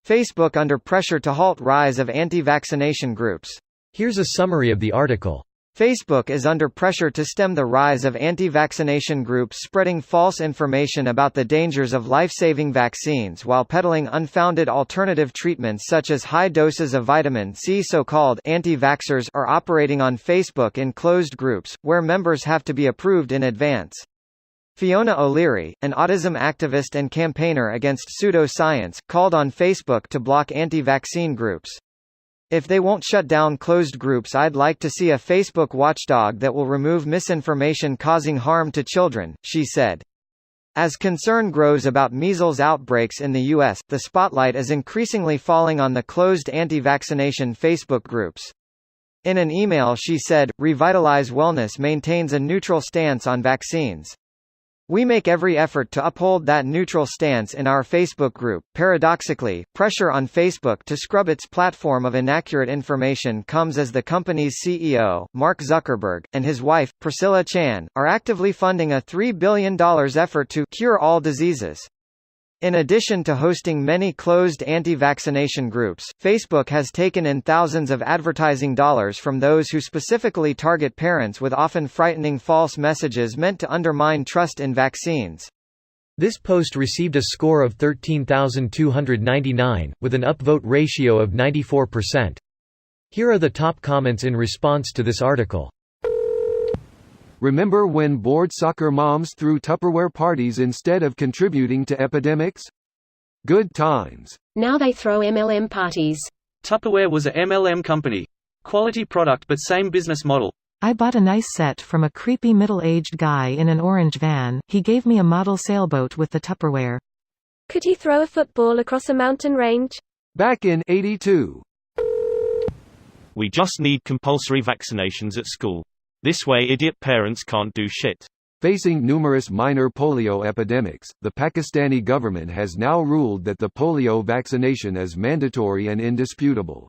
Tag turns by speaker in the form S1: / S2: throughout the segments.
S1: Facebook under pressure to halt rise of anti-vaccination groups.
S2: Here's a summary of the article.
S1: Facebook is under pressure to stem the rise of anti-vaccination groups spreading false information about the dangers of life-saving vaccines while peddling unfounded alternative treatments such as high doses of vitamin C. So-called anti-vaxxers are operating on Facebook in closed groups, where members have to be approved in advance. Fiona O'Leary, an autism activist and campaigner against pseudo-science, called on Facebook to block anti-vaccine groups. "If they won't shut down closed groups, I'd like to see a Facebook watchdog that will remove misinformation causing harm to children," she said. As concern grows about measles outbreaks in the U.S., the spotlight is increasingly falling on the closed anti-vaccination Facebook groups. In an email she said, "Revitalize Wellness maintains a neutral stance on vaccines. We make every effort to uphold that neutral stance in our Facebook group." Paradoxically, pressure on Facebook to scrub its platform of inaccurate information comes as the company's CEO, Mark Zuckerberg, and his wife, Priscilla Chan, are actively funding a $3 billion effort to cure all diseases. In addition to hosting many closed anti-vaccination groups, Facebook has taken in thousands of advertising dollars from those who specifically target parents with often frightening false messages meant to undermine trust in vaccines.
S2: This post received a score of 13,299, with an upvote ratio of 94%. Here are the top comments in response to this article.
S3: Remember when bored soccer moms threw Tupperware parties instead of contributing to epidemics? Good times.
S4: Now they throw MLM parties.
S5: Tupperware was a MLM company. Quality product but same business model.
S6: I bought a nice set from a creepy middle-aged guy in an orange van. He gave me a model sailboat with the Tupperware.
S4: Could he throw a football across a mountain range?
S3: Back in '82.
S7: We just need compulsory vaccinations at school. This way idiot parents can't do shit.
S3: Facing numerous minor polio epidemics, the Pakistani government has now ruled that the polio vaccination is mandatory and indisputable.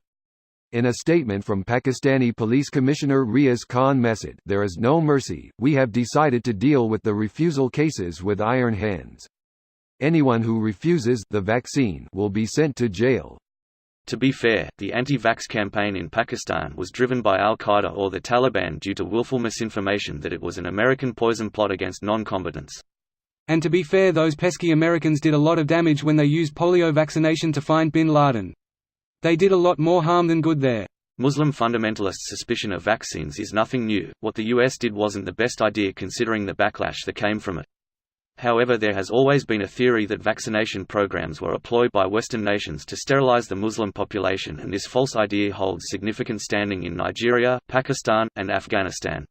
S3: In a statement from Pakistani Police Commissioner Riaz Khan Messed, "There is no mercy, we have decided to deal with the refusal cases with iron hands. Anyone who refuses the vaccine will be sent to jail."
S5: To be fair, the anti-vax campaign in Pakistan was driven by Al-Qaeda or the Taliban due to willful misinformation that it was an American poison plot against non-combatants.
S8: And to be fair, those pesky Americans did a lot of damage when they used polio vaccination to find bin Laden. They did a lot more harm than good there.
S5: Muslim fundamentalists' suspicion of vaccines is nothing new. What the US did wasn't the best idea considering the backlash that came from it. However, there has always been a theory that vaccination programs were employed by Western nations to sterilize the Muslim population, and this false idea holds significant standing in Nigeria, Pakistan, and Afghanistan.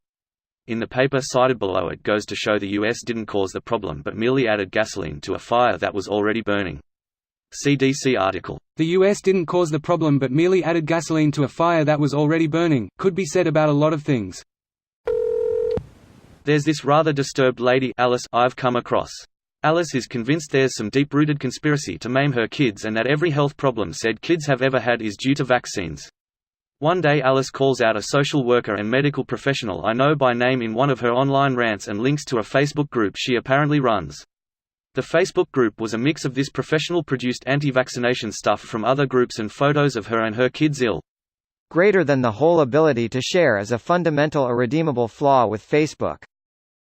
S5: In the paper cited below, it goes to show the US didn't cause the problem but merely added gasoline to a fire that was already burning. CDC article.
S8: The US didn't cause the problem but merely added gasoline to a fire that was already burning, could be said about a lot of things.
S5: There's this rather disturbed lady, Alice, I've come across. Alice is convinced there's some deep-rooted conspiracy to maim her kids and that every health problem said kids have ever had is due to vaccines. One day Alice calls out a social worker and medical professional I know by name in one of her online rants and links to a Facebook group she apparently runs. The Facebook group was a mix of this professional-produced anti-vaccination stuff from other groups and photos of her and her kids ill.
S1: Greater than the whole ability to share is a fundamental irredeemable flaw with Facebook.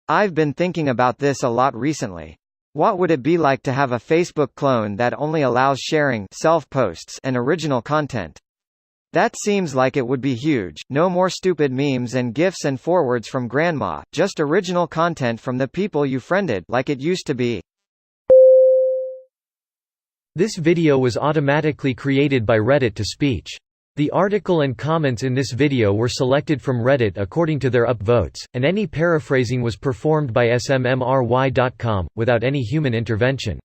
S1: I've been thinking about this a lot recently. What would it be like to have a Facebook clone that only allows sharing self-posts and original content? That seems like it would be huge. No more stupid memes and GIFs and forwards from grandma, just original content from the people you friended, like it used to be.
S2: This video was automatically created by Reddit to speech. The article and comments in this video were selected from Reddit according to their upvotes, and any paraphrasing was performed by smmry.com, without any human intervention.